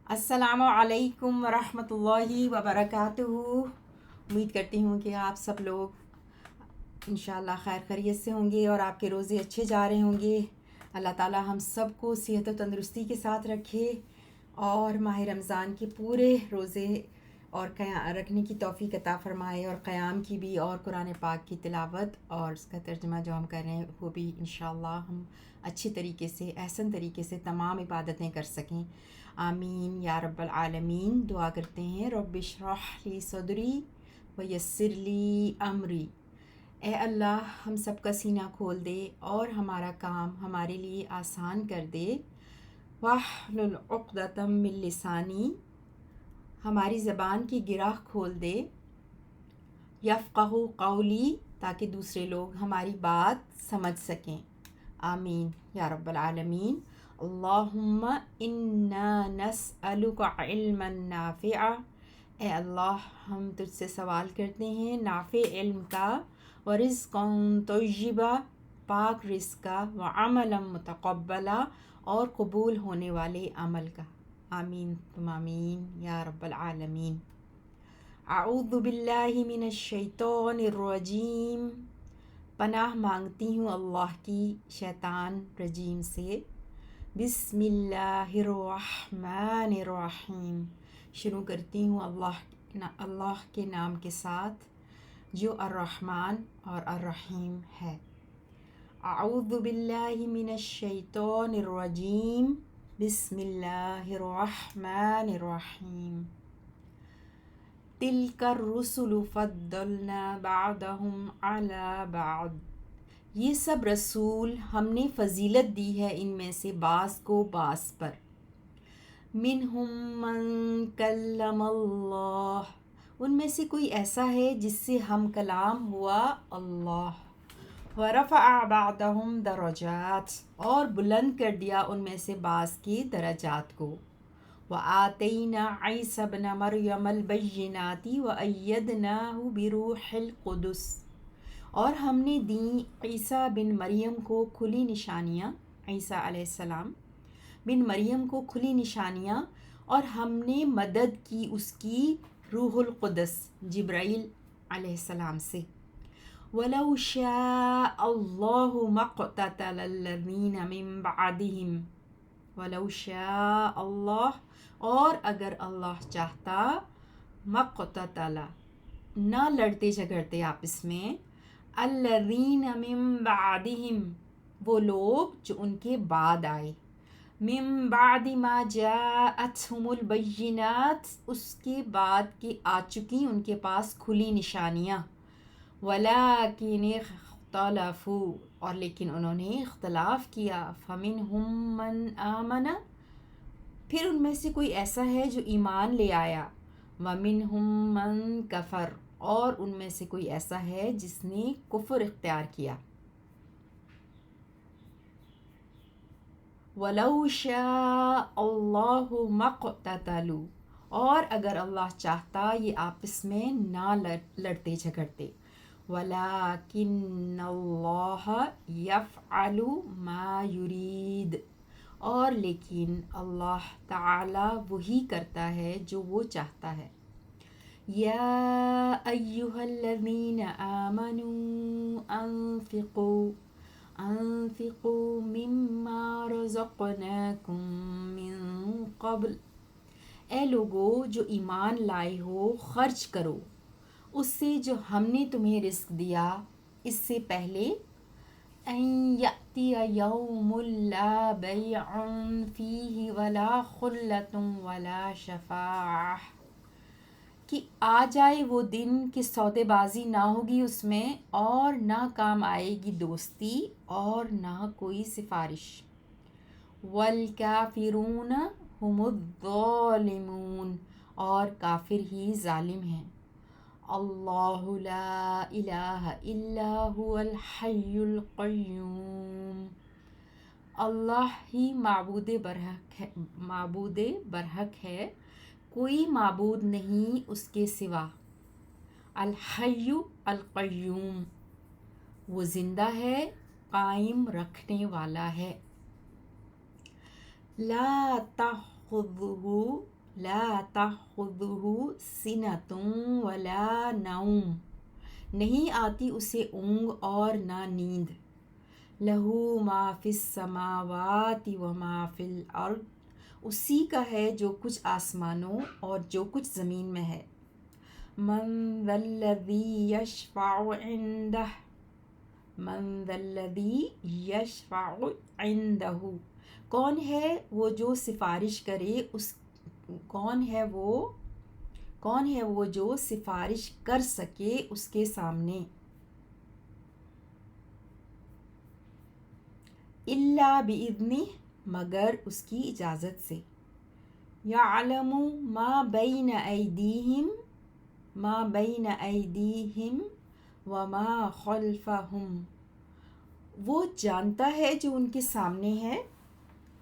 السلام علیکم ورحمۃ اللہ وبرکاتہ۔ امید کرتی ہوں کہ آپ سب لوگ انشاءاللہ خیر خیریت سے ہوں گے اور آپ کے روزے اچھے جا رہے ہوں گے۔ اللہ تعالی ہم سب کو صحت و تندرستی کے ساتھ رکھے اور ماہ رمضان کے پورے روزے اور رکھنے کی توفیق عطا فرمائے، اور قیام کی بھی، اور قرآن پاک کی تلاوت اور اس کا ترجمہ جو ہم کر رہے ہیں وہ بھی انشاءاللہ ہم اچھی طریقے سے، احسن طریقے سے تمام عبادتیں کر سکیں۔ آمین یا رب العالمین۔ دعا کرتے ہیں رب اشرح لی صدری ویسر لی امری۔ اے اللہ ہم سب کا سینہ کھول دے اور ہمارا کام ہمارے لیے آسان کر دے۔ واحلل عقدۃ من لسانی، ہماری زبان کی گرہ کھول دے۔ یفقہوا قولی، تاکہ دوسرے لوگ ہماری بات سمجھ سکیں۔ آمین یا رب العالمین۔ اللہم انا نسألک علما نافعا، اے اللہ ہم تجھ سے سوال کرتے ہیں نافع علم کا، ورزقا طیبا، پاک رزق کا، وعملا متقبلا، اور قبول ہونے والے عمل کا۔ آمین تم آمین یا رب العالمین۔ اعوذ باللہ من الشیطان الرجیم، پناہ مانگتی ہوں اللہ کی شیطان رجیم سے۔ بسم اللہ الرحمن الرحیم، شروع کرتی ہوں اللہ کے نام کے ساتھ جو الرحمن اور الرحیم ہے۔ اعوذ باللہ من الشیطان الرجیم، بسم اللہ الرحمن الرحیم۔ تلک الرسل فضلنا بعضهم علی بعض، یہ سب رسول ہم نے فضیلت دی ہے ان میں سے بعض کو بعض پر۔ منہم من کلم اللہ، ان میں سے کوئی ایسا ہے جس سے ہم کلام ہوا اللہ۔ ورفع بعضهم درجات، اور بلند کر دیا ان میں سے بعض کے درجات کو۔ وآتینا عیسی ابن مریم البینات وأیدناہ بروح القدس، اور ہم نے دیں عیسیٰ بن مریم کو کھلی نشانیاں، عیسیٰ علیہ السلام بن مریم کو کھلی نشانیاں، اور ہم نے مدد کی اس کی روح القدس جبرائیل علیہ السلام سے۔ وَلَوْ شَاءَ اللَّهُ مَا اقْتَتَلَ الَّذِينَ مِن بَعْدِهِمْ، وَلَوْ شَاءَ اللہ، اور اگر اللہ چاہتا، مَا اقْتَتَلَ، نہ لڑتے جھگڑتے آپس میں، الَّذِينَ مِن بَعْدِهِمْ، وہ لوگ جو ان کے بعد آئے، من بعد ما جاءتهم البینات، اس کے بعد کہ آ چکی ان کے پاس کھلی نشانیاں۔ ولیکن اختلفوا، اور لیکن انہوں نے اختلاف کیا۔ فمنہم من آمن، پھر ان میں سے کوئی ایسا ہے جو ایمان لے آیا۔ ومنہم من کفر، اور ان میں سے کوئی ایسا ہے جس نے کفر اختیار کیا۔ وَلَوْ شَاءَ اللَّهُ مَا اقْتَتَلُوا، اور اگر اللہ چاہتا یہ آپس میں نہ لڑتے جھگڑتے۔ وَلَٰكِنَّ اللَّهَ يَفْعَلُ مَا يُرِيدُ، اور لیکن اللہ تعالی وہی کرتا ہے جو وہ چاہتا ہے۔ یا ایہا الذین آمنوا انفقوا مما رزقناکم من قبل، اے لوگو جو ایمان لائے ہو خرچ کرو اس سے جو ہم نے تمہیں رزق دیا اس سے پہلے، ان یأتی یوم لا بیع فیہ ولا خلۃ ولا شفاعہ، کہ آ جائے وہ دن کہ سودے بازی نہ ہوگی اس میں، اور نہ کام آئے گی دوستی اور نہ کوئی سفارش۔ والکافرون هم الظالمون، اور کافر ہی ظالم ہیں۔ اللہ لا الہ الا هو الحی القیوم، اللہ ہی معبود برحق ہے، کوئی معبود نہیں اس کے سوا۔ الحی القیوم، وہ زندہ ہے، قائم رکھنے والا ہے۔ لا تأخذہ سنۃ ولا نوم، نہیں آتی اسے اونگ اور نہ نیند. لہ ما فی السماوات و ما فی الارض، اسی کا ہے جو کچھ آسمانوں اور جو کچھ زمین میں ہے. من ذا الذی یشفع عندہ، من ذا الذی یشفع عندہ، کون ہے وہ جو سفارش کرے کون ہے وہ جو سفارش کر سکے اس کے سامنے. الا باذنہ، مگر اس کی اجازت سے. یعلم ما بین ایدیہم وما خلفہم، وہ جانتا ہے جو ان کے سامنے ہے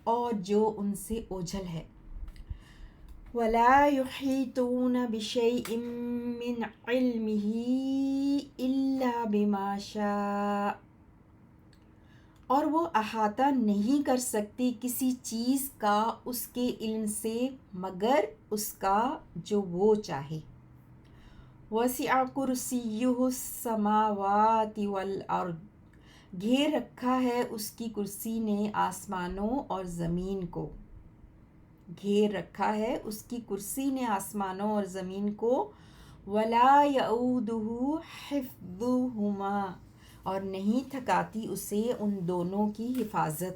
اور جو ان سے اوجھل ہے. ولا یحیطون بشیء من علمہ الا بما شاء، اور وہ احاطہ نہیں کر سکتے کسی چیز کا اس کے علم سے مگر اس کا جو وہ چاہے. وسع کرسیہ السماوات والارض، گھیر رکھا ہے اس کی کرسی نے آسمانوں اور زمین کو. گھیر رکھا ہے اس کی کرسی نے آسمانوں اور زمین کو. ولا یؤودہ حفظہما، اور نہیں تھکاتی اسے ان دونوں کی حفاظت.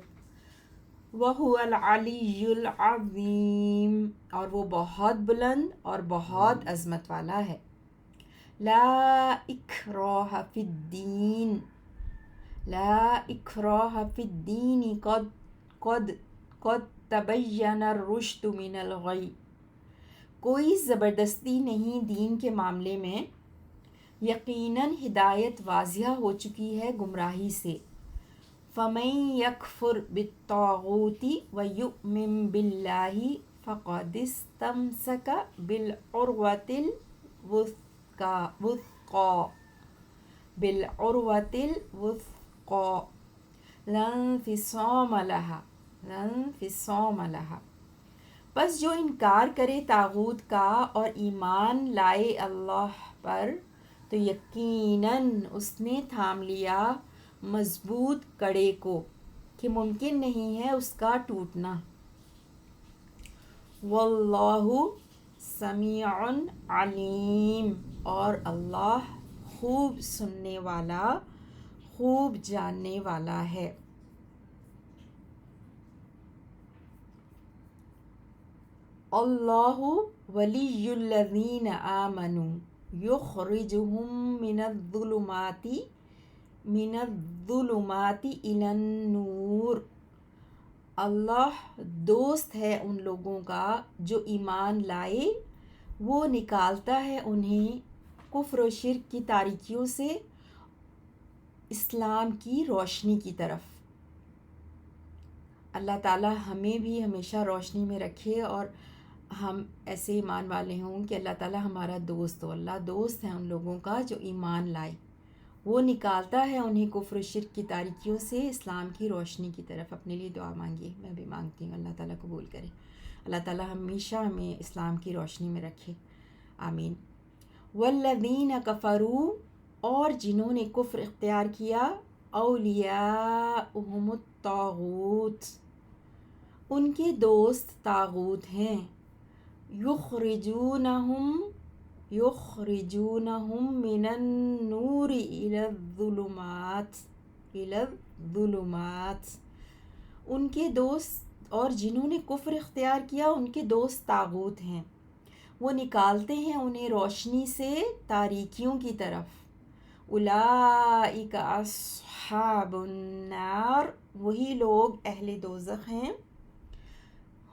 وہو العلی العظیم، اور وہ بہت بلند اور بہت عظمت والا ہے. لا اکراہ فی الدین، لا اکراہ فی الدین قد تبین الرشد من الغی، کوئی زبردستی نہیں دین کے معاملے میں، یقیناً ہدایت واضح ہو چکی ہے گمراہی سے. فمن یکفر بالطاغوت ویؤمن باللہ فقد استمسک بالعروۃ الوثقی لا انفصام لہا. پس جو انکار کرے طاغوت کا اور ایمان لائے اللہ پر تو یقیناً اس نے تھام لیا مضبوط کڑے کو کہ ممکن نہیں ہے اس کا ٹوٹنا. واللہ سمیع علیم، اور اللہ خوب سننے والا، خوب جاننے والا ہے. اللہ ولی الذین آمنوا یخرجہم من الظلمات الی النور، اللہ دوست ہے ان لوگوں کا جو ایمان لائے، وہ نکالتا ہے انہیں کفر و شرک کی تاریکیوں سے اسلام کی روشنی کی طرف. اللہ تعالی ہمیں بھی ہمیشہ روشنی میں رکھے اور ہم ایسے ایمان والے ہوں کہ اللہ تعالی ہمارا دوست ہو. اللہ دوست ہے ان لوگوں کا جو ایمان لائے، وہ نکالتا ہے انہیں کفر و شرک کی تاریکیوں سے اسلام کی روشنی کی طرف. اپنے لیے دعا مانگیے، میں بھی مانگتی ہوں، اللہ تعالیٰ قبول کرے. اللہ تعالیٰ ہمیشہ ہمیں اسلام کی روشنی میں رکھے، آمین. والذین کفروا، اور جنہوں نے کفر اختیار کیا، اولیاؤہم الطاغوت، ان کے دوست طاغوت ہیں. یخرجونہم من النور الی الظلمات، ان کے دوست، اور جنہوں نے کفر اختیار کیا ان کے دوست طاغوت ہیں، وہ نکالتے ہیں انہیں روشنی سے تاریکیوں کی طرف. اولئک اصحاب النار، وہی لوگ اہل دوزخ ہیں.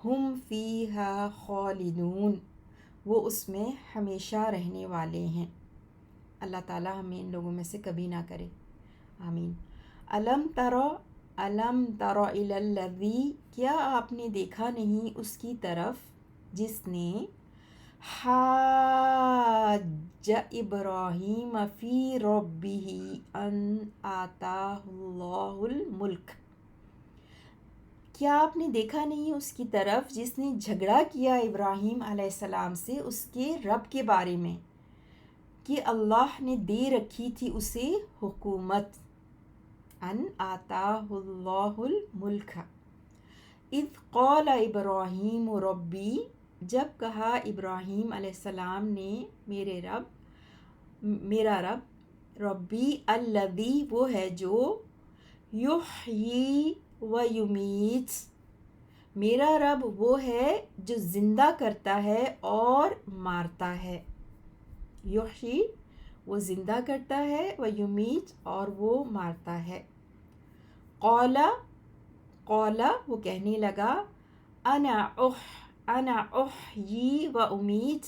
ہم فیہا خالدون، وہ اس میں ہمیشہ رہنے والے ہیں. اللہ تعالیٰ ہمیں ان لوگوں میں سے کبھی نہ کرے، آمین. الم تر الی الذی، کیا آپ نے دیکھا نہیں اس کی طرف جس نے حاج ابراہیم فی ربہ ان آتاہ اللہ الملک، کیا آپ نے دیکھا نہیں اس کی طرف جس نے جھگڑا کیا ابراہیم علیہ السلام سے اس کے رب کے بارے میں کہ اللہ نے دے رکھی تھی اسے حکومت. ان آتاہ اللہ الملک اذ قال ابراہیم ربی، جب کہا ابراہیم علیہ السلام نے میرا رب، ربی الذی وہ ہے جو یحیی و یمیت، میرا رب وہ ہے جو زندہ کرتا ہے اور مارتا ہے. یحیی وہ زندہ کرتا ہے، و یمیت اور وہ مارتا ہے. قال وہ کہنے لگا انا احیی و امیت،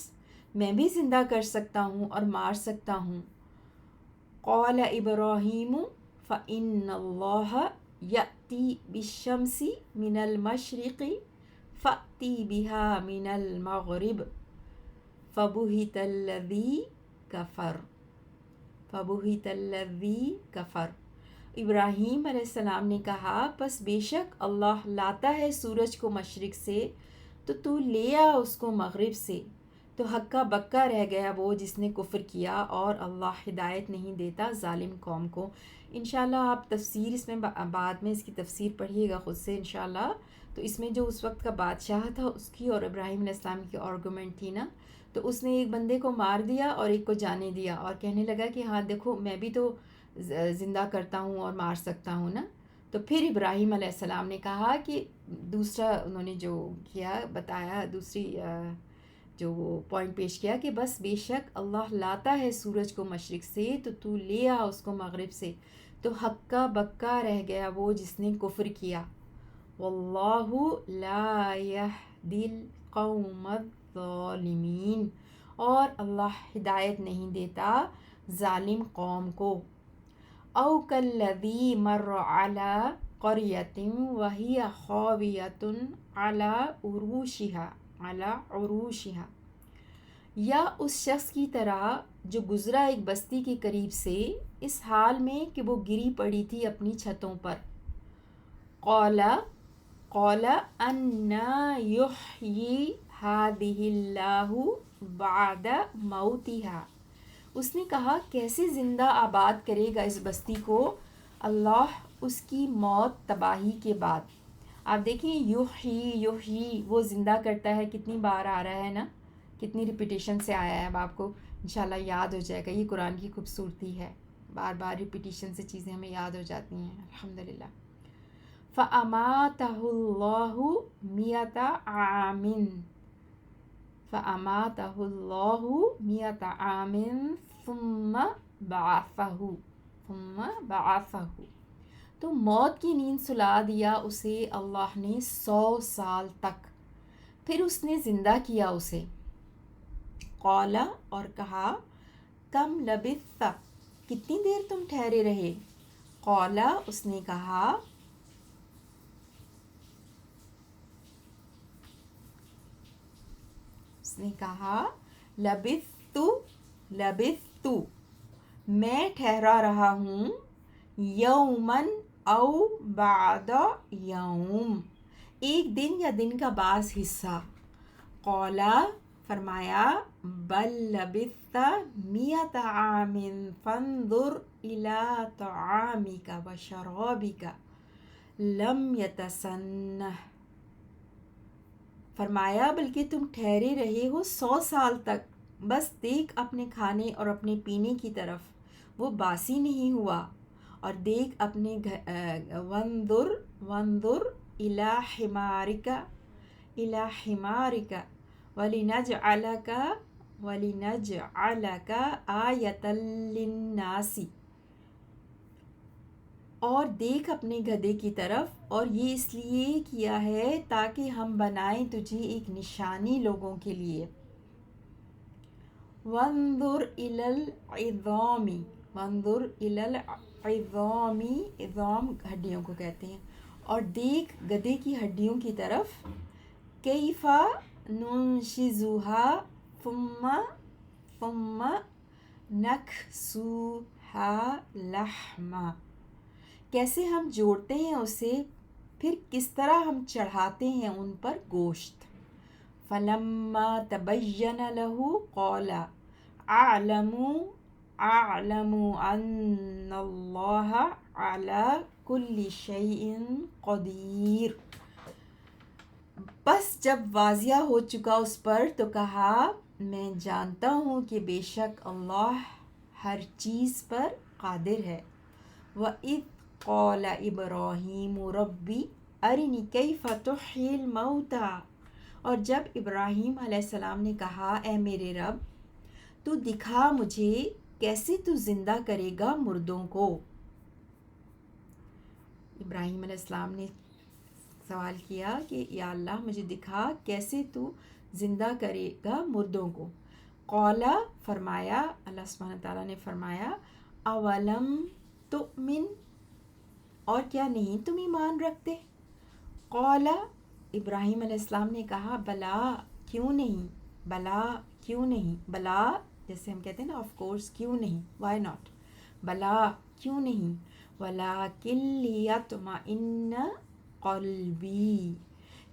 میں بھی زندہ کر سکتا ہوں اور مار سکتا ہوں. قال ابراہیم فإن اللہ یأتی بالشمس من المشرق فأتی بها من المغرب فبہت الذی کفر. ابراہیم علیہ السلام نے کہا پس بے شک اللہ لاتا ہے سورج کو مشرق سے تو لے آ اس کو مغرب سے. تو ہکا بکا رہ گیا وہ جس نے کفر کیا، اور اللہ ہدایت نہیں دیتا ظالم قوم کو. انشاءاللہ آپ تفسیر اس میں بعد میں اس کی تفسیر پڑھیے گا خود سے انشاءاللہ. تو اس میں جو اس وقت کا بادشاہ تھا اس کی اور ابراہیم علیہ السلام کی آرگومنٹ تھی نا، تو اس نے ایک بندے کو مار دیا اور ایک کو جانے دیا، اور کہنے لگا کہ ہاں دیکھو میں بھی تو زندہ کرتا ہوں اور مار سکتا ہوں نا. تو پھر ابراہیم علیہ السلام نے کہا کہ دوسرا انہوں نے جو کیا بتایا، دوسری جو وہ پوائنٹ پیش کیا کہ بس بے شک اللہ لاتا ہے سورج کو مشرق سے تو لے آ اس کو مغرب سے. تو ہکا بکا رہ گیا وہ جس نے کفر کیا. واللہ لا یہدی القوم الظالمین، اور اللہ ہدایت نہیں دیتا ظالم قوم کو. او کالذی مر علی قریۃ وہی خاویۃ علی عروشها، یا اس شخص کی طرح جو گزرا ایک بستی کے قریب سے اس حال میں کہ وہ گری پڑی تھی اپنی چھتوں پر. قال انا یحیی ہذہ اللہ بعد موتها، اس نے کہا کیسے زندہ آباد کرے گا اس بستی کو اللہ اس کی موت تباہی کے بعد. آپ دیکھیں یحیی وہ زندہ کرتا ہے، کتنی بار آ رہا ہے نا، کتنی ریپیٹیشن سے آیا ہے. اب آپ کو انشاءاللہ یاد ہو جائے گا. یہ قرآن کی خوبصورتی ہے، بار بار ریپیٹیشن سے چیزیں ہمیں یاد ہو جاتی ہیں الحمدللہ. فَأَمَاتَهُ اللَّهُ مِئَةَ عَامٍ ثُمَّ بَعَثَهُ، تو موت کی نیند سلا دیا اسے اللہ نے 100 سال تک، پھر اس نے زندہ کیا اسے. قال اور کہا کم لبثت، کتنی دیر تم ٹھہرے رہے. قال اس نے کہا لبثت میں ٹھہرا رہا ہوں، یومن او بعد یوم ایک دن یا دن کا بعض حصہ. قال فرمایا بل لبثت 100 عام فانظر الى طعامك وشرابك لم يتسنه، فرمایا بلکہ تم ٹھہرے رہے ہو 100 سال تک، بس دیکھ اپنے کھانے اور اپنے پینے کی طرف، وہ باسی نہیں ہوا. اور دیکھ اپنے وانظر الی حمارک ولنجعلک آیۃ للناس، اور دیکھ اپنے گدھے کی طرف، اور یہ اس لیے کیا ہے تاکہ ہم بنائیں تجھے ایک نشانی لوگوں کے لیے. وانظر الی العظام، عظام ہڈیوں کو کہتے ہیں، اور دیکھ گدھے کی ہڈیوں کی طرف. کیف ننشزها ثم نکسوها لحما، کیسے ہم جوڑتے ہیں اسے پھر کس طرح ہم چڑھاتے ہیں ان پر گوشت. فلما تبین له قال اعلم ان اللہ علی کل شیء قدیر. بس جب واضح ہو چکا اس پر تو کہا میں جانتا ہوں کہ بے شک اللہ ہر چیز پر قادر ہے. وَإِذْ قَالَ إِبْرَاهِيمُ رَبِّ أَرِنِي كَيْفَ تُحْيِي الْمَوْتَى. اور جب ابراہیم علیہ السلام نے کہا اے میرے رب تو دکھا مجھے کیسے تو زندہ کرے گا مردوں کو. ابراہیم علیہ السلام نے سوال کیا کہ یا اللہ مجھے دکھا کیسے تو زندہ کرے گا مردوں کو. قال فرمایا اللہ سبحانہ تعالیٰ نے فرمایا اولم تؤمن اور کیا نہیں تم ایمان رکھتے. قال ابراہیم علیہ السلام نے کہا بلا کیوں نہیں بلا جیسے ہم کہتے ہیں نا آف کورس کیوں نہیں وائی ناٹ بلا کیوں نہیں ولکن لیطمئن قلبی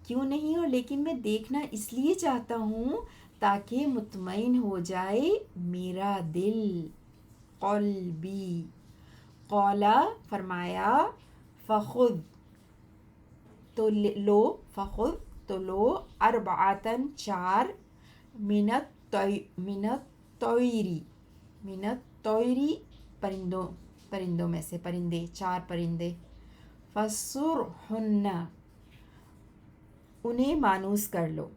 کیوں نہیں اور لیکن میں دیکھنا اس لیے چاہتا ہوں تاکہ مطمئن ہو جائے میرا دل. قلبی. قال فرمایا فخذ تو لو اربعتن 4 من الطیری پرندوں میں سے 4 پرندے. فَصُرْهُنَّ انہیں مانوس کر لو.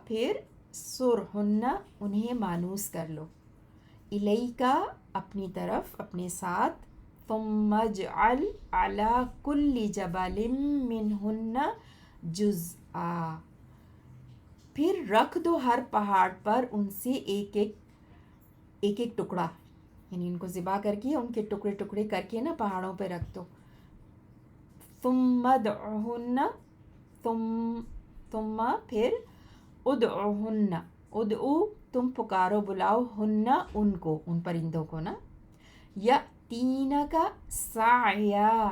پھر سرہن انہیں مانوس کر لو. الیکا اپنی طرف اپنے ساتھ. ثم اجعل علی کل جبل منہن جزءا پھر رکھ دو ہر پہاڑ پر ان سے ایک ایک ٹکڑا یعنی ان کو ذبح کر کے ان کے ٹکڑے ٹکڑے کر کے نا پہاڑوں پہ رکھ دو. ثم ادعوہن ثم پھر ادعو تم پکارو بلاؤ ہن ان کو ان پرندوں کو نا. یاتینک سعیا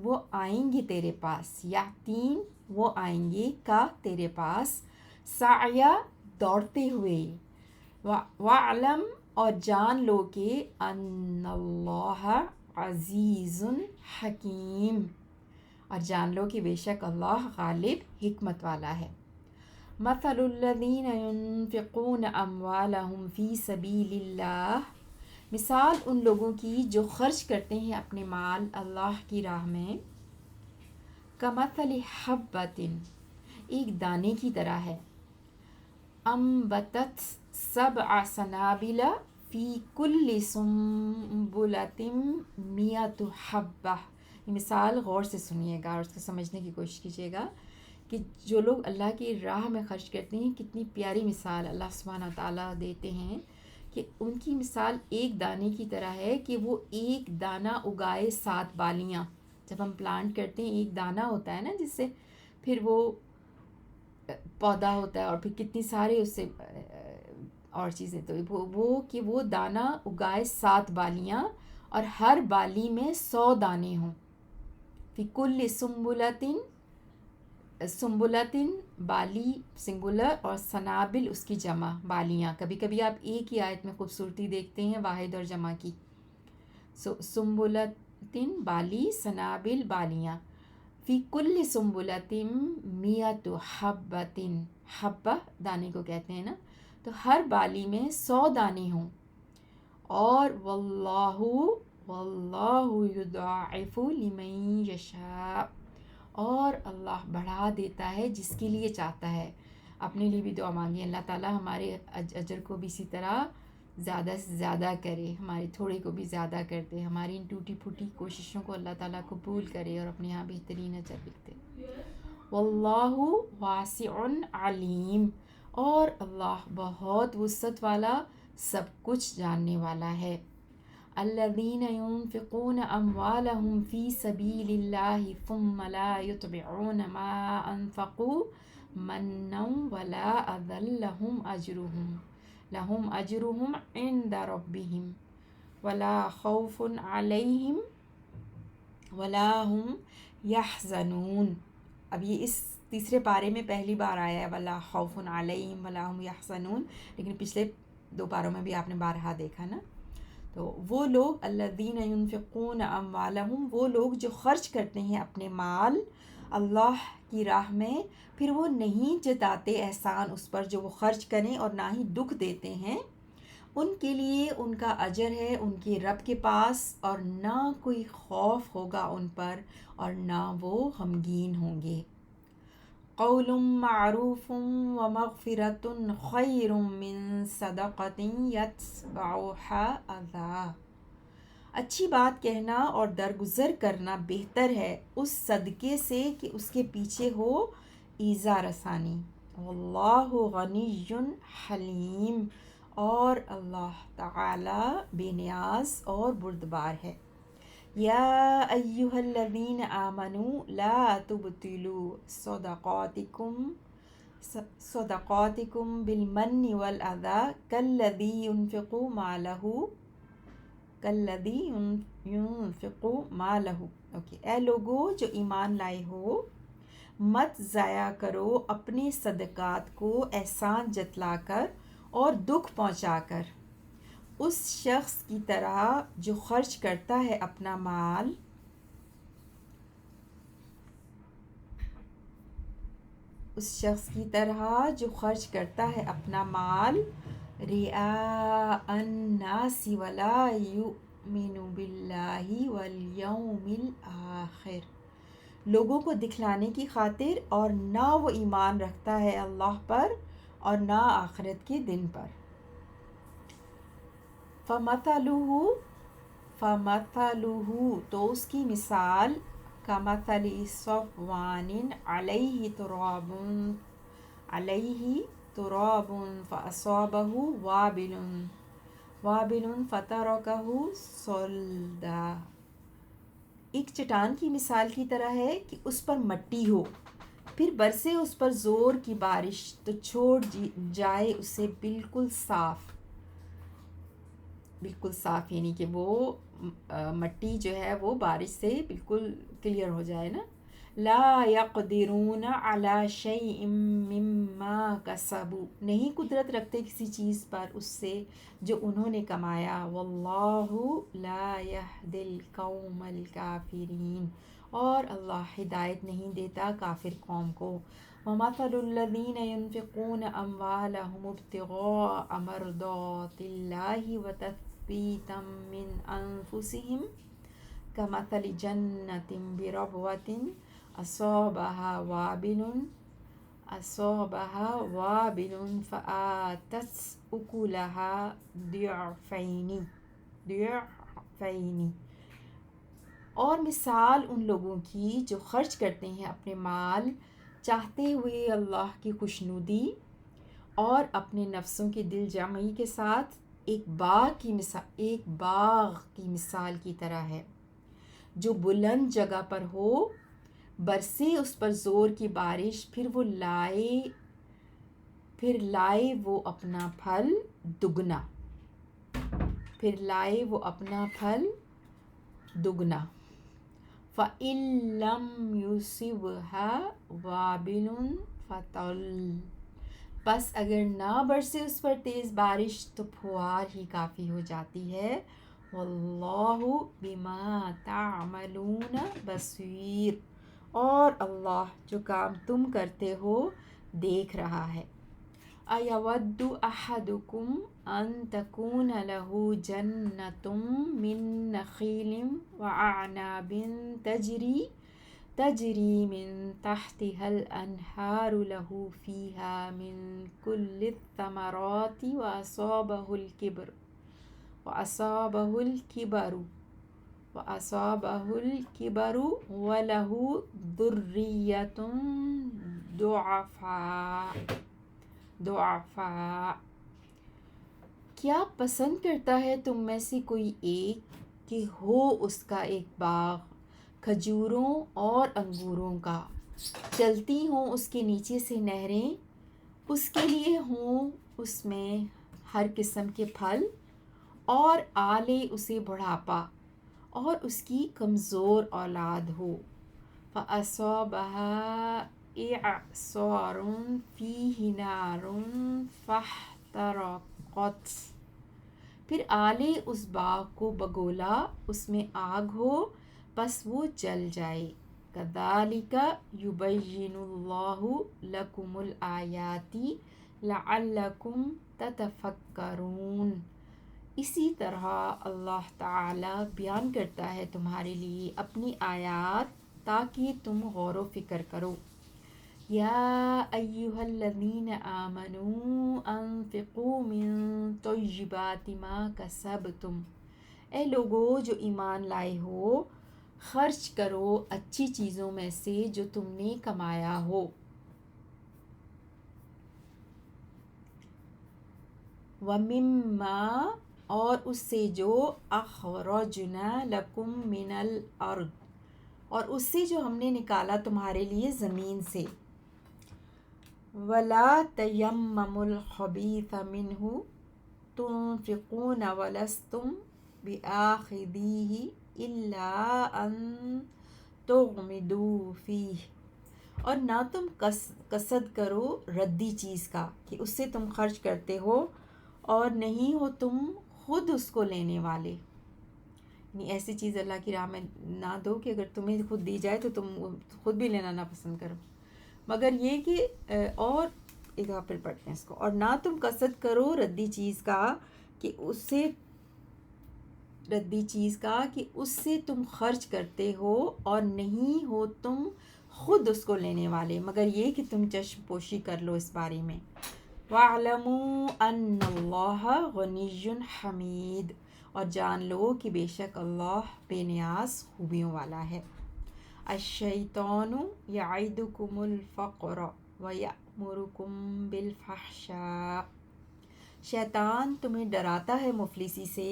وہ آئیں گے تیرے پاس. یاتین وہ آئیں گے کا تیرے پاس. سعیا دوڑتے ہوئے. وعلم اور جان لو کہ ان اللہ عزیز حکیم اور جان لو کہ بے شک اللہ غالب حکمت والا ہے. مثل الذین ينفقون اموالهم فی سبیل اللہ مثال ان لوگوں کی جو خرچ کرتے ہیں اپنے مال اللہ کی راہ میں. کمثل حبۃ ایک دانے کی طرح ہے. انبتت 7 سنابل فی کل سنبلۃ 100 حبہ. یہ مثال غور سے سنیے گا اور اس کو سمجھنے کی کوشش کیجیے گا کہ جو لوگ اللہ کی راہ میں خرچ کرتے ہیں کتنی پیاری مثال اللہ سبحانہ تعالیٰ دیتے ہیں کہ ان کی مثال ایک دانے کی طرح ہے کہ وہ ایک دانہ اگائے 7 بالیاں. جب ہم پلانٹ کرتے ہیں ایک دانہ ہوتا ہے نا جس سے پھر وہ پودا ہوتا ہے اور پھر کتنی سارے اس سے اور چیزیں. تو وہ دانہ اگائے 7 بالیاں اور ہر بالی میں 100 دانے ہوں. فی کل سنبلتن بالی سنگولر اور سنابل اس کی جمع بالیاں. کبھی کبھی آپ ایک ہی آیت میں خوبصورتی دیکھتے ہیں واحد اور جمع کی. سنبلتن بالی سنابل بالیاں. فی کل سنبلتن 100 حبۃ حبہ دانے کو کہتے ہیں نا. تو ہر بالی میں 100 دانے ہوں. اور واللہ یضاعف لمن یشاء اور اللہ بڑھا دیتا ہے جس کے لیے چاہتا ہے. اپنے لیے بھی دعا مانگیں اللہ تعالیٰ ہمارے اجر کو بھی اسی طرح زیادہ سے زیادہ کرے, ہمارے تھوڑے کو بھی زیادہ کر دے, ہماری ان ٹوٹی پھوٹی کوششوں کو اللہ تعالیٰ قبول کرے اور اپنے یہاں بہترین اجر لکھ دے. واللہ واسع علیم اور اللہ بہت وسعت والا سب کچھ جاننے والا ہے. الذین ينفقون اموالهم فی سبیل اللہ ثم لا یتبعون ما انفقوا منا ولا اذى لهم اجرهم عند ربهم ولا خوف علیہم ولا هم یحزنون. اب یہ اس تیسرے پارے میں پہلی بار آیا ہے ولا خوف علیہم ولا هم یحزنون، لیکن پچھلے 2 پاروں میں بھی آپ نے بارہا دیکھا نا. تو وہ لوگ الذین ینفقون اموالہم، وہ لوگ جو خرچ کرتے ہیں اپنے مال اللہ کی راہ میں، پھر وہ نہیں جتاتے احسان اس پر جو وہ خرچ کریں اور نہ ہی دکھ دیتے ہیں، ان کے لیے ان کا اجر ہے ان کے رب کے پاس، اور نہ کوئی خوف ہوگا ان پر اور نہ وہ غمگین ہوں گے. قول معروف ومغفرۃ خیر من صدقۃ یتبعها اذی. اچھی بات کہنا اور درگزر کرنا بہتر ہے اس صدقے سے کہ اس کے پیچھے ہو ایذا رسانی. واللہ غنی حلیم، اور اللہ تعالی بے نیاز اور بردبار ہے. یا ایہا الذین آمنوا لا تبطلوا صدقاتکم بالمن والأذی کالذی ينفق مالہ. اوکے، اے لوگو جو ایمان لائے ہو، مت ضائع کرو اپنے صدقات کو احسان جتلا کر اور دکھ پہنچا کر، اس شخص کی طرح جو خرچ کرتا ہے اپنا مال رئاء الناس ولا یؤمن باللہ والیوم الآخر، لوگوں کو دکھلانے کی خاطر، اور نہ وہ ایمان رکھتا ہے اللہ پر اور نہ آخرت کے دن پر. فَمَثَلُهُ تو اس کی مثال کَمَثَلِ صَفْوَانٍ عَلَيْهِ تُرَابٌ فَأَصَابَهُ وَابِلٌ فَتَرَكَهُ صَلْدًا. ایک چٹان کی مثال کی طرح ہے کہ اس پر مٹی ہو، پھر برسے اس پر زور کی بارش تو چھوڑ جائے اسے بالکل صاف، یعنی کہ وہ مٹی جو ہے وہ بارش سے بالکل کلیئر ہو جائے نا. لا یقدرون علی شیء مما کسبوا، نہیں قدرت رکھتے کسی چیز پر اس سے جو انہوں نے کمایا. واللہ لا یہدی القوم الکافرین، اور اللہ ہدایت نہیں دیتا کافر قوم کو. وَمَثَلُ الَّذِينَ يُنْفِقُونَ أَمْوَالَهُمُ ابْتِغَاءَ مَرْضَاتِ اللَّهِ وَتَثْبِيتًا مِّنْ أَنفُسِهِمْ كَمَثَلِ جَنَّةٍ بِرَبْوَةٍ أَصَابَهَا وَابِلٌ فَآتَتْ أُكُلَهَا ضِعْفَيْنِ. اور مثال ان لوگوں کی جو خرچ کرتے ہیں اپنے مال چاہتے ہوئے اللہ کی خوشنودی اور اپنے نفسوں کی دل جمعی کے ساتھ ایک باغ کی مثال کی طرح ہے جو بلند جگہ پر ہو، برسے اس پر زور کی بارش، پھر لائے وہ اپنا پھل دگنا. فَإِن لَّمْ يُصِبْهَا وَابِلٌ فَطَلٌّ، پس اگر نہ برسے اس پر تیز بارش تو پھوار ہی کافی ہو جاتی ہے. واللہ بما تعملون بصیر، اور اللہ جو کام تم کرتے ہو دیکھ رہا ہے. أَيَوَدُّ أَحَدُكُمْ أَن تَكُونَ لَهُ جَنَّةٌ مِّن نَخِيلٍ وَأَعْنَابٍ تَجْرِي مِن تَحْتِهَا الْأَنْهَارُ لَهُ فِيهَا مِن كُلِّ الثَّمَرَاتِ وَأَصَابَهُ الْكِبَرُ وَلَهُ ذُرِّيَّةٌ ضُعَفَاءُ. کیا پسند کرتا ہے تم میں سے کوئی ایک کہ ہو اس کا ایک باغ کھجوروں اور انگوروں کا، چلتی ہوں اس کے نیچے سے نہریں، اس کے لیے ہوں اس میں ہر قسم کے پھل، اور آلے اسے بڑھاپا اور اس کی کمزور اولاد ہو. فَأَصَابَهَا إِعْصَارٌ فِيهِ نَارٌ فَاحْتَرَقَتْ، پھر آلے اس باغ کو بگولا، اس میں آگ ہو، پس وہ جل جائے۔ كَذَلِكَ يُبَيِّنُ اللَّهُ لَكُمُ الْآيَاتِ لَعَلَّكُمْ تَتَفَكَّرُونَ، اسی طرح اللہ تعالی بیان کرتا ہے تمہارے لیے اپنی آیات تاکہ تم غور و فکر کرو۔ یا ایہا الذین آمنوا انفقوا من طیبات ما کسبتم، اے لوگو جو ایمان لائے ہو، خرچ کرو اچھی چیزوں میں سے جو تم نے کمایا ہو۔ وَمِمَّا، اور اس سے جو اخرجنا لکم من الارض، اور اس سے جو ہم نے نکالا تمہارے لیے زمین سے۔ وَلَا تَيَمَّمُوا الْخَبِيثَ مِنْهُ تُنْفِقُونَ وَلَسْتُمْ بِآخِذِيهِ إِلَّا أَن تُغْمِضُوا فِيهِ، اور نہ تم قصد کرو ردی چیز کا کہ اس سے تم خرچ کرتے ہو اور نہیں ہو تم خود اس کو لینے والے، یعنی ایسی چیز اللہ کی راہ میں نہ دو کہ اگر تمہیں خود دی جائے تو تم خود بھی لینا نہ پسند کرو، مگر یہ کہ اور ایک دفعہ پھر پڑھتے ہیں اس کو، اور نہ تم قصد کرو ردی چیز کا کہ اس سے تم خرچ کرتے ہو اور نہیں ہو تم خود اس کو لینے والے، مگر یہ کہ تم چشم پوشی کر لو اس بارے میں۔ وَاعْلَمُوا أَنَّ اللَّهَ غَنِيٌّ حَمِيدٌ، اور جان لو کہ بے شک اللہ بے نیاز خوبیوں والا ہے۔ الشیطان یعدکم الفقر ویأمرکم بالفحشاء، شیطان تمہیں ڈراتا ہے مفلسی سے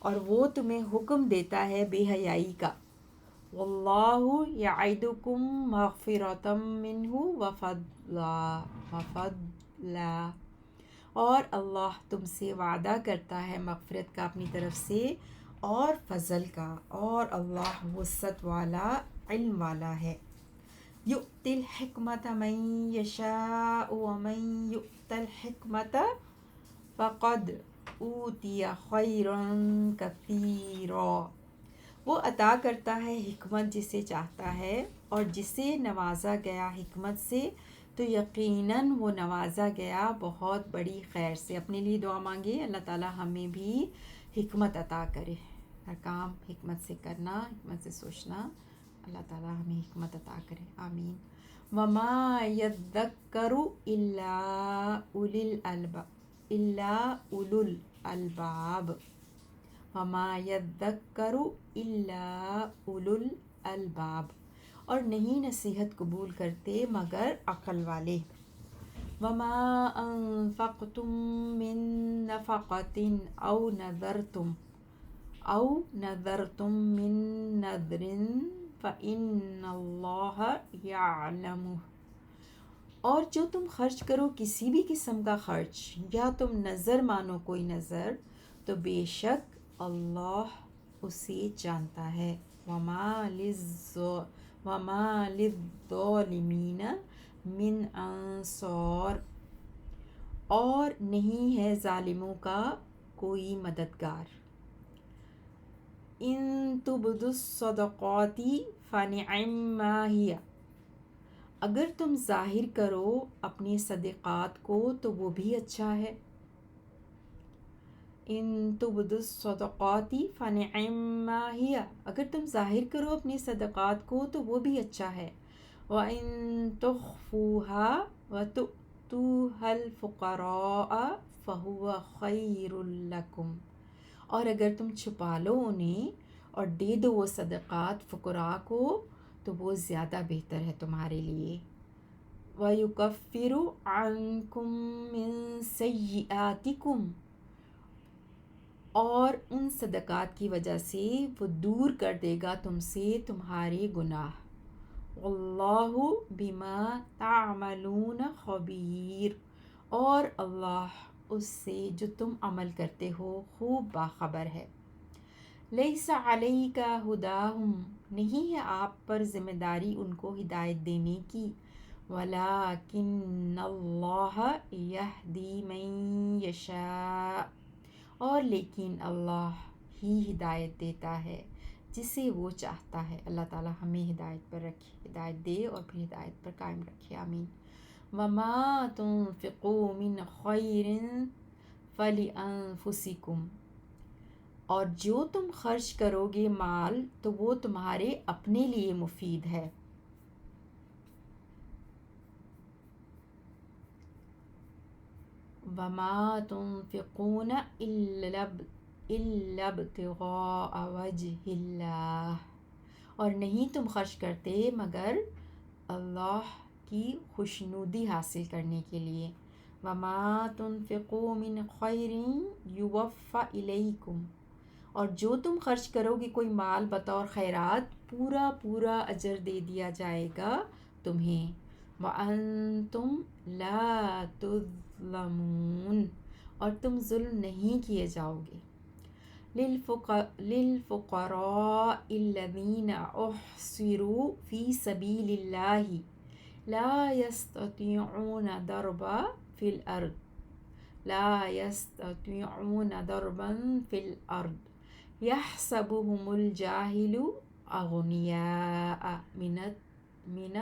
اور وہ تمہیں حکم دیتا ہے بے حیائی کا۔ واللہ یعدکم مغفرۃ منہ وفضلا، اور اللہ تم سے وعدہ کرتا ہے مغفرت کا اپنی طرف سے اور فضل کا، اور اللہ وسعت والا علم والا ہے۔ یؤتی الحکمۃ من یشاء ومن یؤت الحکمۃ فقد اوتی خیرا کثیرا، وہ عطا کرتا ہے حکمت جسے چاہتا ہے، اور جسے نوازا گیا حکمت سے تو یقیناً وہ نوازا گیا بہت بڑی خیر سے۔ اپنے لیے دعا مانگے اللہ تعالی ہمیں بھی حکمت عطا کرے، ہر کام حکمت سے کرنا، حکمت سے سوچنا، اللہ تعالی ہمیں حکمت عطا کرے، آمین۔ وما یذکر الا اولو الالباب، وما یذکر الا اولو الالباب، اور نہیں نصیحت قبول کرتے مگر عقل والے۔ وما انفقتم من نفقۃ او نذرتم من نذر فإن اللہ یعلمہ، اور جو تم خرچ کرو کسی بھی قسم کا خرچ یا تم نظر مانو کوئی نظر تو بے شک اللہ اسے جانتا ہے۔ وما للظالمین من انصار، اور نہیں ہے ظالموں کا کوئی مددگار۔ ان تبدوا الصدقات فنعما ہی، اگر تم ظاہر کرو اپنے صدقات کو تو وہ بھی اچھا ہے۔ ان تبدوا الصدقات فنعما ہی، اگر تم ظاہر کرو اپنے صدقات کو تو وہ بھی اچھا ہے۔ وَإِن تُخْفُوهَا وَتُؤْتُوهَا الْفُقَرَاءَ فَهُوَ خَيْرٌ لَكُمْ، اور اگر تم چھپا لو انہیں اور دے دو وہ صدقات فقراء کو تو وہ زیادہ بہتر ہے تمہارے لیے۔ وَيُكَفِّرُ عَنْكُم مِّن سَيِّئَاتِكُمْ، اور ان صدقات کی وجہ سے وہ دور کر دے گا تم سے تمہارے گناہ۔ واللہ بما تعملون خبیر، اور اللہ اس سے جو تم عمل کرتے ہو خوب باخبر ہے۔ لیس علیک ہداہم، نہیں ہے آپ پر ذمہ داری ان کو ہدایت دینے کی، ولکن اللہ یہدی من یشاء، اور لیکن اللہ ہی ہدایت دیتا ہے جسے وہ چاہتا ہے۔ اللہ تعالیٰ ہمیں ہدایت پر رکھے، ہدایت دے اور پھر ہدایت پر قائم رکھے، آمین۔ وما تنفقوا من خیر فلانفسکم، اور جو تم خرچ کرو گے مال تو وہ تمہارے اپنے لیے مفید ہے۔ وما تنفقون الا ابتغاء وجہ اللہ، اور نہیں تم خرچ کرتے مگر اللہ کی خوشنودی حاصل کرنے کے لیے۔ وما تنفقوا من خیر یوفی الیکم، اور جو تم خرچ کرو گے کوئی مال بطور خیرات، پورا پورا اجر دے دیا جائے گا تمہیں۔ وَأَنْتُمْ لَا تُظْلَمُونَ، اور تم ظلم نہیں کیے جاؤ گے۔ لِلْفُقَرَاءِ الَّذِينَ أُحْصِرُوا فِي سَبِيلِ اللَّهِ لَا يَسْتَطِيعُونَ ضَرْبًا فِي الْأَرْضِ يَحْسَبُهُمُ الْجَاهِلُ أَغْنِيَاءَ من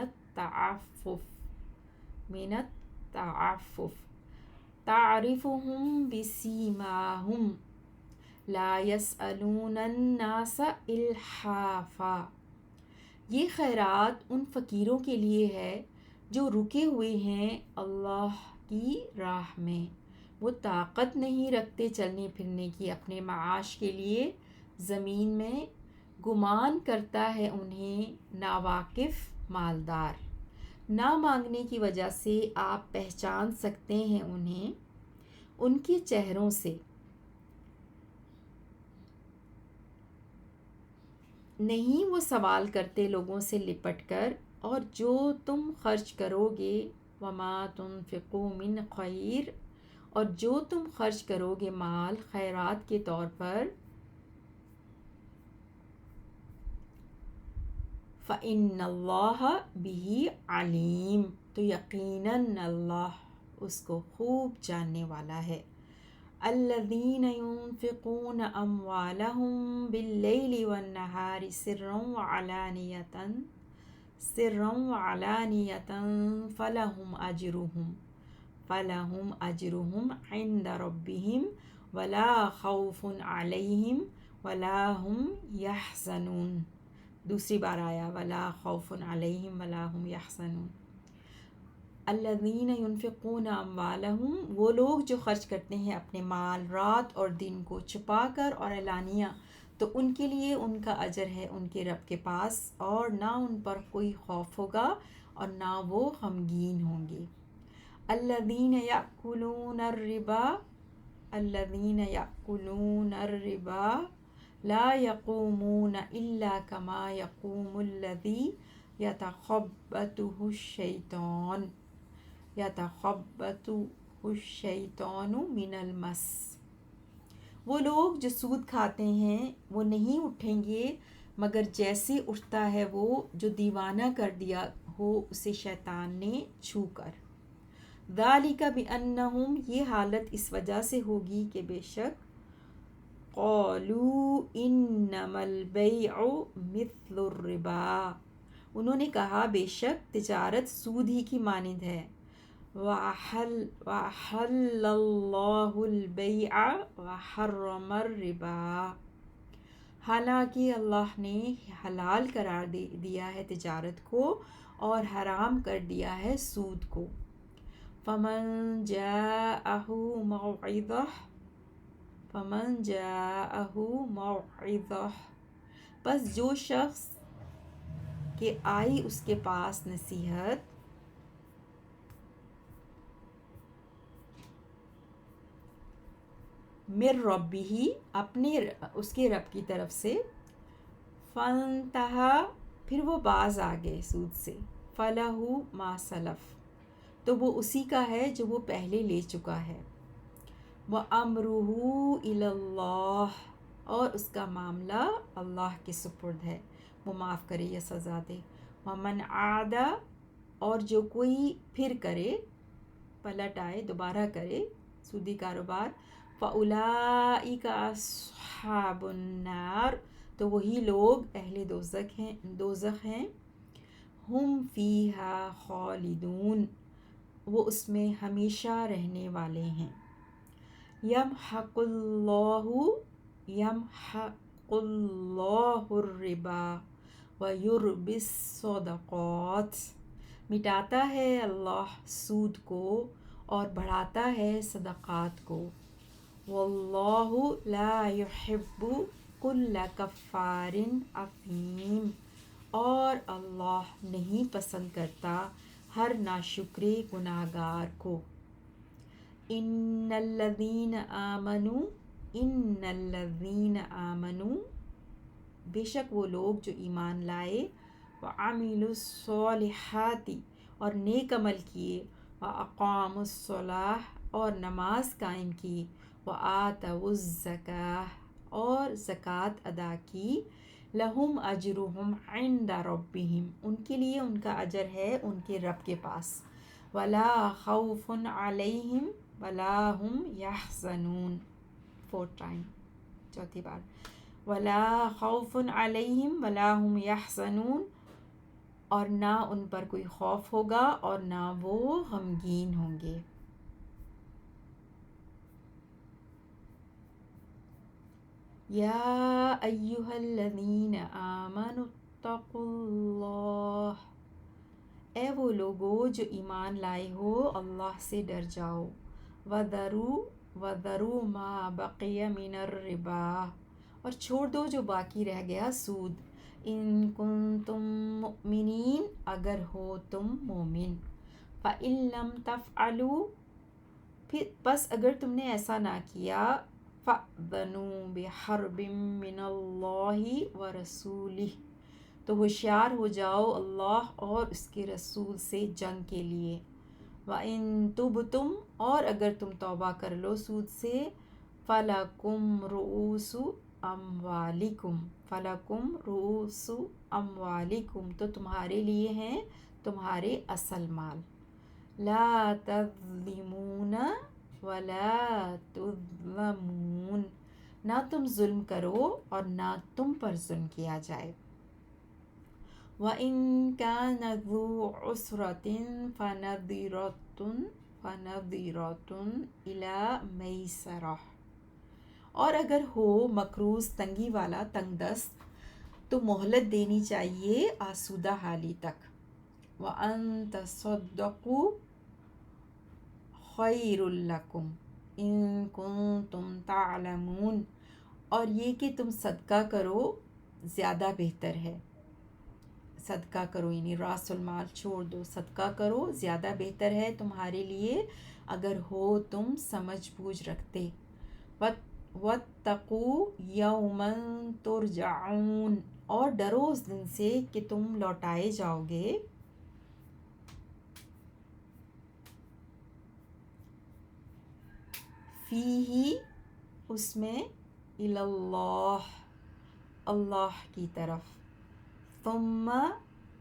التعفف تعرفهم بسیماہم لا يسألون الناس الحافا، یہ خیرات ان فقیروں کے لیے ہے جو رکے ہوئے ہیں اللہ کی راہ میں، وہ طاقت نہیں رکھتے چلنے پھرنے کی اپنے معاش کے لیے زمین میں، گمان کرتا ہے انہیں ناواقف مالدار۔ نہ مانگنے کی وجہ سے آپ پہچان سکتے ہیں انہیں ان کے چہروں سے، نہیں وہ سوال کرتے لوگوں سے لپٹ کر۔ اور جو تم خرچ کرو گے، وما تنفقوا من خیر، اور جو تم خرچ کرو گے مال خیرات کے طور پر، فَإِنَّ اللَّهَ بِهِ عَلِيمٌ، تو یقیناً اللہ اس کو خوب جاننے والا ہے۔ الَّذِينَ يُنفِقُونَ أَمْوَالَهُمْ بِاللَّيْلِ وَالنَّهَارِ سِرًّا وَعَلَانِيَةً فَلَهُمْ أَجْرُهُمْ عِنْدَ رَبِّهِمْ وَلَا خَوْفٌ عَلَيْهِمْ وَلَا هُمْ يَحْزَنُونَ۔ دوسری بار آیا وَلَا خَوْفٌ عَلَيْهِمْ وَلَا هُمْ يَحْزَنُونَ۔ الذین ينفقون اموالہم، وہ لوگ جو خرچ کرتے ہیں اپنے مال رات اور دن کو، چھپا کر اور اعلانیہ، تو ان کے لیے ان کا اجر ہے ان کے رب کے پاس، اور نہ ان پر کوئی خوف ہوگا اور نہ وہ غمگین ہوں گے۔ الذین یأکلون الربا لا یقومون الا کما یقوم الذی یتخبطہ الشیطان من المس، وہ لوگ جو سود کھاتے ہیں وہ نہیں اٹھیں گے مگر جیسے اٹھتا ہے وہ جو دیوانہ کر دیا ہو اسے شیطان نے چھو کر۔ ذالک بأنہم، یہ حالت اس وجہ سے ہوگی کہ بے شک قالوا انما البیع مثل الربا، انہوں نے کہا بے شک تجارت سود ہی کی مانند ہے، وَأَحَلَّ اللَّهُ الْبَيْعَ وَحَرَّمَ الرِّبَا، حالانکہ اللہ نے حلال قرار دیا ہے تجارت کو اور حرام کر دیا ہے سود کو۔ فَمَنْ جَاءَهُ مَوْعِظَةٌ، پس جو شخص کہ آئی اس کے پاس نصیحت، من ربہ، اپنے اس کے رب کی طرف سے، فانتہا، پھر وہ باز آ گئے سود سے، فلہ ما سلف، تو وہ اسی کا ہے جو وہ پہلے لے چکا ہے، وامرہ الی اللہ، اور اس کا معاملہ اللہ کے سپرد ہے، وہ معاف کرے یا سزا دے۔ ومن عاد، اور جو کوئی پھر کرے، پلٹ آئے، دوبارہ کرے سودی کاروبار، فَأُولَٰئِکَ أَصْحَابُ النَّارِ، تو وہی لوگ اہل دوزخ ہیں، ہم فیہا خالدون، وہ اس میں ہمیشہ رہنے والے ہیں۔ یمحق اللہ الربا ویربی الصدقات، مٹاتا ہے اللہ سود کو اور بڑھاتا ہے صدقات کو۔ واللہ لا یحب کل کفار اثیم، اور اللہ نہیں پسند کرتا ہر ناشکرے گناہ گار کو۔ ان الذین آمنوا، بے شک وہ لوگ جو ایمان لائے، وعملوا الصالحات، اور نیک عمل کیے، واقاموا الصلاۃ، اور نماز قائم کی، وآتوا الزکاۃ، اور زکوٰۃ ادا کی، لہم اجرہم عند ربہم، ان کے لیے ان کا اجر ہے ان کے رب کے پاس، ولا خوف علیہم ولا هم یحزنون، فورتھ ٹائم، چوتھی بار، ولا خوف علیہم ولا هم یحزنون، اور نہ ان پر کوئی خوف ہوگا اور نہ وہ غمگین ہوں گے۔ یا ایہا الذین آمنوا اتقوا اللہ، اے وہ لوگو جو ایمان لائے ہو، اللہ سے ڈر جاؤ۔ وَذَرُوا مَا بَقِیَ مِنَ الرِّبَا، اور چھوڑ دو جو باقی رہ گیا سود، ان کنتم مؤمنین، اگر ہو تم مومن، فَإِن لَم تَفْعَلُوا، پس اگر تم نے ایسا نہ کیا، فَأْذَنُوا بِحَرْبٍ مِّنَ اللَّهِ وَرَسُولِهِ، تو ہوشیار ہو جاؤ اللہ اور اس کے رسول سے جنگ کے لیے۔ وَإِن تُبْتُمْ، اور اگر تم توبہ کر لو سود سے، فَلَكُمْ رُؤُوسُ أَمْوَالِكُمْ، تو تمہارے لیے ہیں تمہارے اصل مال، لا تظلمون ولا تظلمون، نہ تم ظلم کرو اور نہ تم پر ظلم کیا جائے۔ وَإِن كَانَ ذُو عُسْرَةٍ فَنَظِرَةٌ إِلَىٰ مَيْسَرَةٍ، اور اگر ہو مقروض تنگی والا، تنگ دست، تو مہلت دینی چاہیے آسودہ حالی تک۔ وَأَن تَصَدَّقُوا خَيْرٌ لَكُمْ إِن كُنتُمْ تَعْلَمُونَ، اور یہ کہ تم صدقہ کرو زیادہ بہتر ہے۔ صدقہ کرو یعنی راس المال چھوڑ دو، صدقہ کرو زیادہ بہتر ہے تمہارے لیے اگر ہو تم سمجھ بوجھ رکھتے۔ وَاتَّقُوا يَوْمًا تُرْجَعُونَ، اور ڈرو اس دن سے کہ تم لوٹائے جاؤ گے۔ فِيهِ، اس میں، إِلَى اللَّهِ، اللہ کی طرف، ثم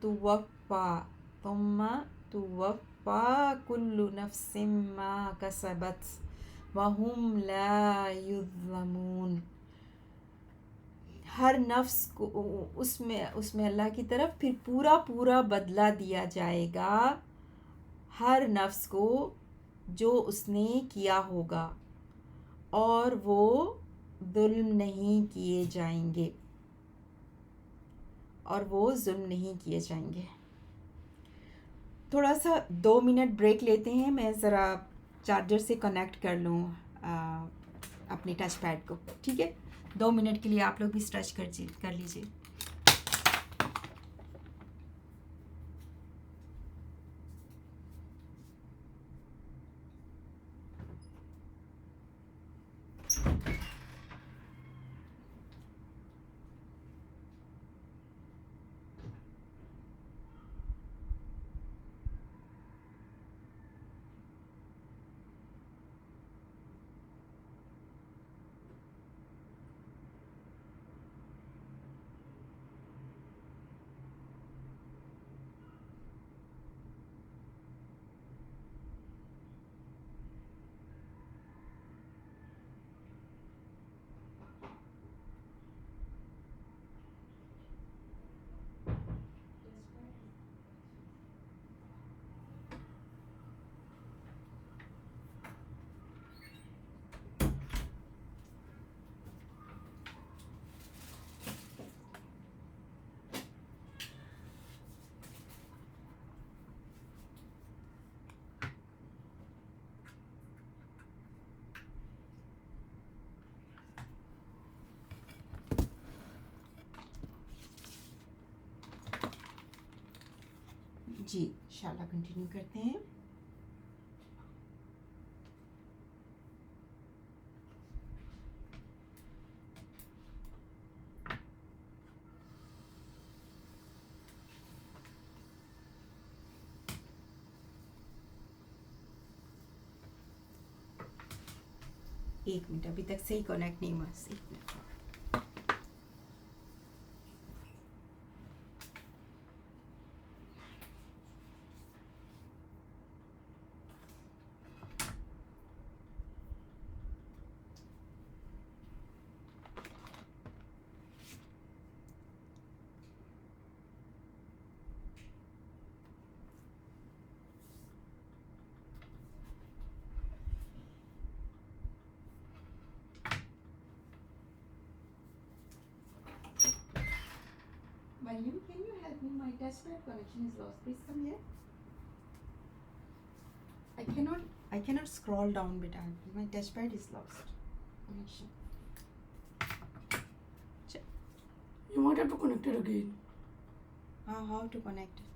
توفى كل نفس ما كسبت وهم لا يظلمون، ہر نفس کو اس میں اللہ کی طرف پھر پورا بدلہ دیا جائے گا ہر نفس کو جو اس نے کیا ہوگا، اور وہ ظلم نہیں کیے جائیں گے، تھوڑا سا 2 منٹ بریک لیتے ہیں، میں ذرا چارجر سے کنیکٹ کر لوں اپنے ٹچ پیڈ کو، ٹھیک ہے؟ 2 منٹ کے لیے آپ لوگ بھی اسٹریچ کر لیجیے۔ جی انشاءاللہ کنٹینیو کرتے ہیں. ایک منٹ ابھی تک صحیح کنیکٹ نہیں ہوا. ایک minute. Mariam, can you help me? My touchpad connection is lost. Please come here. I cannot scroll down, beta. My touchpad is lost. Connection. You might have to connect it again. How to connect it?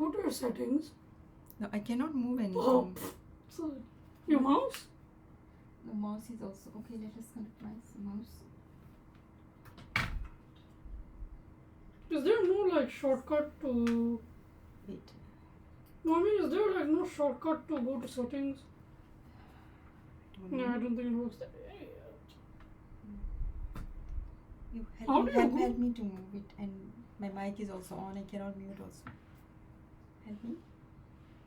Go to your settings. No, I cannot move anything. So, your mouse? The mouse is also okay. Let us connect my mouse. Is there no like shortcut to? Wait. No, I mean, is there like no shortcut to go to settings? No, I don't think it works that way. You How do you help go? me to move it, and my mic is also on. I cannot mute also. Help me.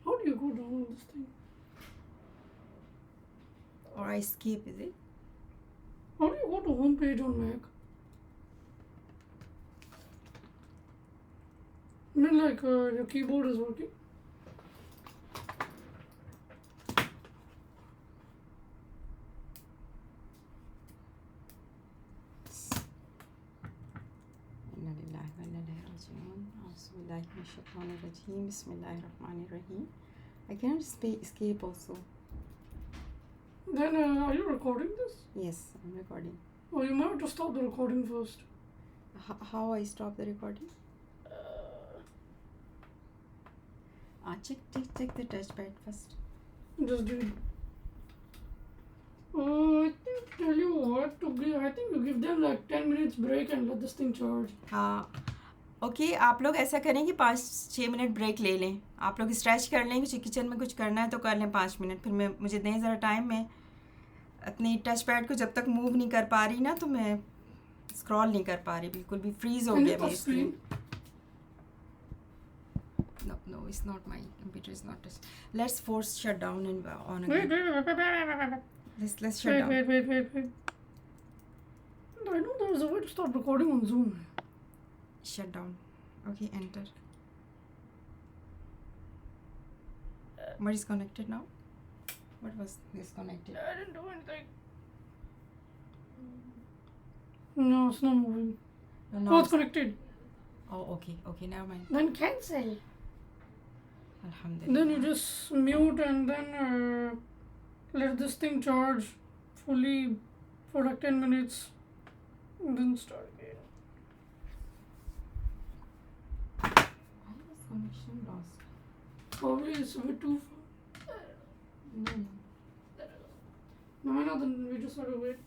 How do you go down on this thing? Or I skip, is it? How do you go to home page on Mac? I mean, like your keyboard is working. Inna lillahi wa inna ilaihi raji'un. A'udhu billahi minash shaitanir rajim. Bismillahir rahmanir rahim. I cannot escape also. Then are you recording this? Yes, I'm recording. Oh, you might have to stop the recording first. How I stop the recording? Check the touchpad first. Just do it. I think tell you what to give. I think you give them like 10 minutes break and let this thing charge. ہاں okay. آپ لوگ ایسا کریں کہ 5-6 minute break لے لیں. آپ لوگ اسٹریچ کر لیں. کچھ کچن میں کچھ کرنا ہے تو کر لیں 5 منٹ. پھر مجھے دیں ذرا ٹائم. میں اپنی ٹچ پیڈ کو جب تک موو نہیں کر پا رہی نا تو میں اسکرول نہیں کر پا رہی. بالکل بھی فریز ہو گیا میری screen. No, it's not my computer. Is not touch. Let's force shut down and on again. Wait. Let's shut down. Wait. I know there is a way to stop recording on Zoom. Shut down. Okay, enter. What is connected now? What was disconnected? I didn't do anything. No, it's not moving. No, It's connected. Oh, okay, never mind. Then cancel. Alhamdulillah. Then you just mute and then let this thing charge fully for like 10 minutes and then start again. Why was connection lost? Probably it's a bit too far. No. No, then we just have to wait.